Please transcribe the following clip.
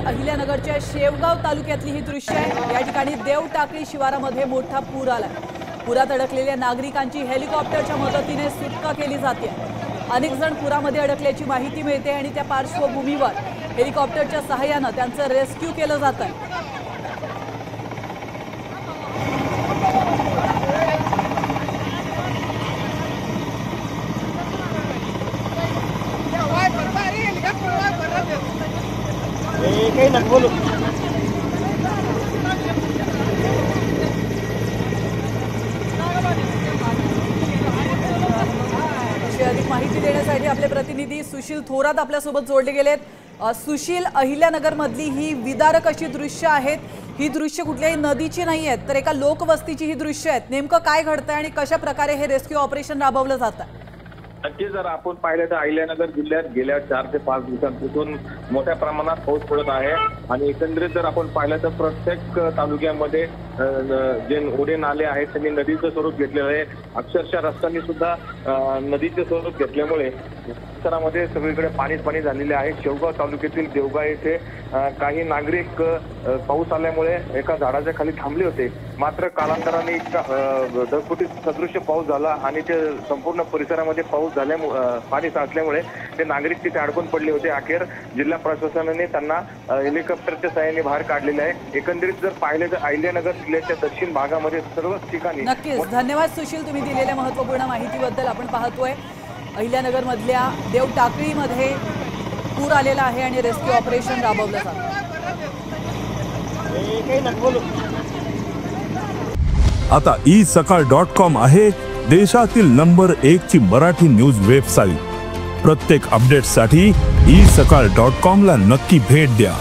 अहिल्यानगरच्या शेवगाव तालुक्यातली ही दृश्य आहे। या ठिकाणी देवटाकळी शिवारामध्ये मोठा पूर आला। पुरात अडकलेल्या नागरिकांची हेलिकॉप्टरच्या मदतीने सुटका केली जाते। अनेक जण पुरामध्ये अडकल्याची माहिती मिळते आणि त्या पार्श्वभूमीवर हेलिकॉप्टरच्या सहाय्याने त्यांचं रेस्क्यू केलं जातं। अधिक माहिती देण्यासाठी आपले प्रतिनिधी सुशील थोरात आपल्यासोबत जोडले गेलेत। सुशील, अहिल्यानगर मधली ही विदारक अशी दृश्य आहेत। ही दृश्य कुठल्याही नदीची नाही आहेत, तर एका लोकवस्तीची ही दृश्य आहेत। नेमकं काय घडतंय आणि कशा प्रकारे हे रेस्क्यू ऑपरेशन राबवलं जातं? नक्की जर आपण पाहिलं तर अहिल्यानगर जिल्ह्यात गेल्या 4 ते 5 दिवसांपासून मोठ्या प्रमाणात पाऊस पडत आहे आणि एकंदरीत जर आपण पाहिलं तर प्रत्येक तालुक्यामध्ये जे ओढे नाले आहेत त्यांनी नदीचं स्वरूप घेतलेलं आहे। अक्षरशः रस्त्यांनी सुद्धा नदीचे स्वरूप घेतल्यामुळे परिसरामध्ये सगळीकडे पाणी झालेले आहे। शेवगाव तालुक्यातील देवगाव येथे काही नागरिक पाऊस आल्यामुळे एका झाडाच्या खाली थांबले होते, मात्र कालांतराने ढगफुटी सदृश्य पाऊस झाला आणि ते संपूर्ण परिसरामध्ये पाऊस पाणी साचल्यामुळे ते नागरिक तिथे अडकून पडले होते। अखेर जिल्हा प्रशासनाने त्यांना हेलिकॉप्टरच्या सहाय्याने बाहेर काढलेले आहे। एकंदरीत जर पाहिले तर अहिल्यानगर जिल्ह्याच्या दक्षिण भागामध्ये सर्वच ठिकाणी। नक्कीच धन्यवाद सुशील, तुम्ही दिलेल्या महत्त्वपूर्ण माहितीबद्दल। आपण पाहतोय अहिल्यानगर मधल्या देवटाकळीमध्ये पूर आलेला आहे आणि रेस्क्यू ऑपरेशन राबवलं जातं। आता isakal.com आहे देशातील नंबर 1 ची मराठी न्यूज वेबसाईट। प्रत्येक अपडेटसाठी isakal.com ला नक्की भेट द्या।